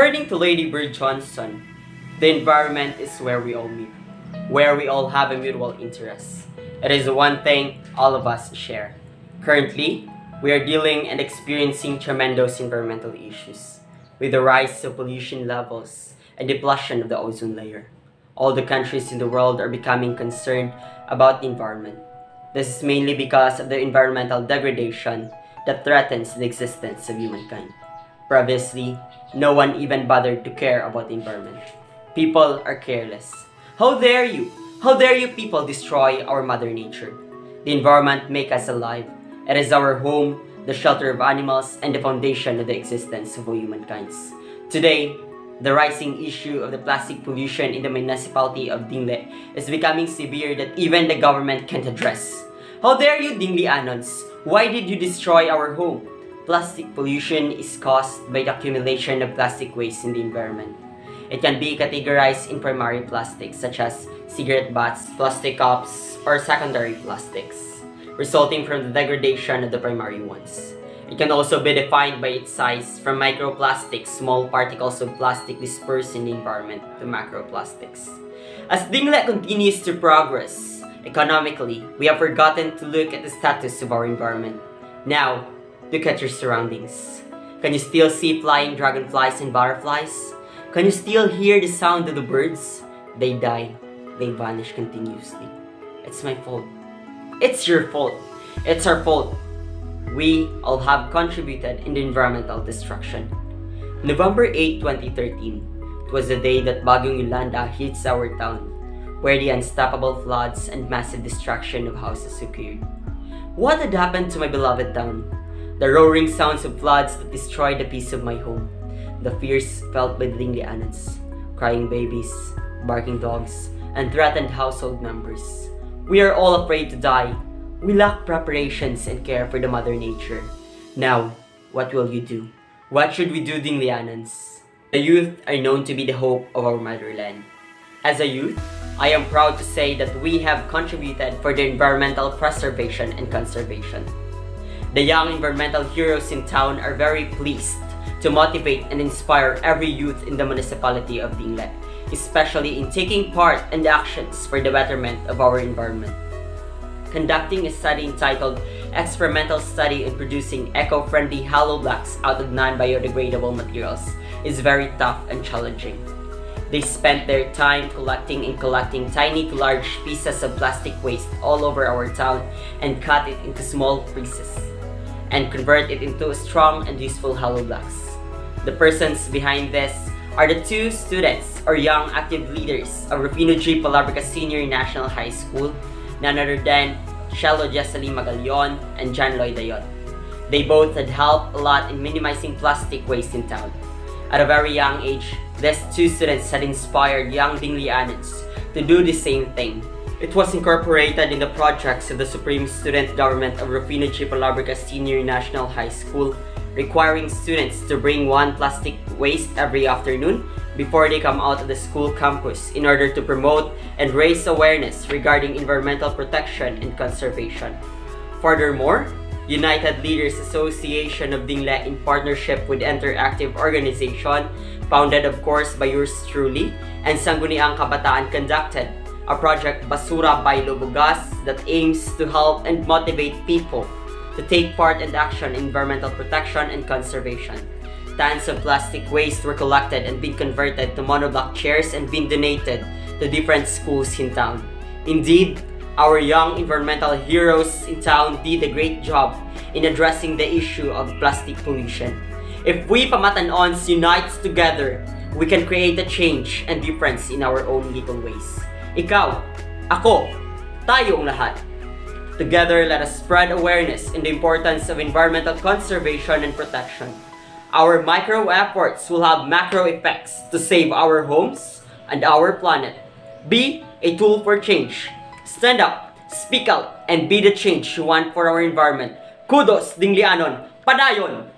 According to Lady Bird Johnson, the environment is where we all meet, where we all have a mutual interest. It is one thing all of us share. Currently, we are dealing and experiencing tremendous environmental issues, with the rise of pollution levels and depletion of the ozone layer. All the countries in the world are becoming concerned about the environment. This is mainly because of the environmental degradation that threatens the existence of humankind. Previously, no one even bothered to care about the environment. People are careless. How dare you? How dare you people destroy our mother nature? The environment makes us alive. It is our home, the shelter of animals, and the foundation of the existence of all humankind. Today, the rising issue of the plastic pollution in the municipality of Dingle is becoming severe that even the government can't address. How dare you, Dingleanons? Why did you destroy our home? Plastic pollution is caused by the accumulation of plastic waste in the environment. It can be categorized in primary plastics such as cigarette butts, plastic cups, or secondary plastics, resulting from the degradation of the primary ones. It can also be defined by its size, from microplastics, small particles of plastic dispersed in the environment, to macroplastics. As Dingle continues to progress economically, we have forgotten to look at the status of our environment. Now, look at your surroundings. Can you still see flying dragonflies and butterflies? Can you still hear the sound of the birds? They die. They vanish continuously. It's my fault. It's your fault. It's our fault. We all have contributed in the environmental destruction. November 8, 2013, it was the day that Bagyong Yolanda hits our town, where the unstoppable floods and massive destruction of houses occurred. What had happened to my beloved town? The roaring sounds of floods that destroyed the peace of my home. The fears felt by the Dingleanons, crying babies, barking dogs, and threatened household members. We are all afraid to die. We lack preparations and care for the mother nature. Now, what will you do? What should we do, Dingleanons? The youth are known to be the hope of our motherland. As a youth, I am proud to say that we have contributed for the environmental preservation and conservation. The young environmental heroes in town are very pleased to motivate and inspire every youth in the municipality of Dingle, especially in taking part in the actions for the betterment of our environment. Conducting a study entitled Experimental Study in Producing Eco-Friendly Hollow Blocks out of Non-Biodegradable Materials is very tough and challenging. They spent their time collecting tiny to large pieces of plastic waste all over our town and cut it into small pieces and convert it into strong and useful hollow blocks. The persons behind this are the two students or young active leaders of Rufino G. Palabrica Senior National High School, none other than Shelo Jesely Magalion and John Lloyd Ayot. They both had helped a lot in minimizing plastic waste in town. At a very young age, these two students had inspired young Dingleanons to do the same thing. It was incorporated in the projects of the Supreme Student Government of Rufino G. Palabrica Senior National High School, requiring students to bring one plastic waste every afternoon before they come out of the school campus in order to promote and raise awareness regarding environmental protection and conservation. Furthermore, United Leaders Association of Dingle, in partnership with Interactive Organization, founded of course by yours truly, and Sangguniang Kabataan, conducted a project Basura by Lubugas that aims to help and motivate people to take part in action in environmental protection and conservation. Tons of plastic waste were collected and been converted to monoblock chairs and been donated to different schools in town. Indeed, our young environmental heroes in town did a great job in addressing the issue of plastic pollution. If we Pamatanons unite together, we can create a change and difference in our own little ways. Ikaw, ako, tayong lahat. Together, let us spread awareness in the importance of environmental conservation and protection. Our micro efforts will have macro effects to save our homes and our planet. Be a tool for change. Stand up, speak out, and be the change you want for our environment. Kudos, Dingleanon! Padayon!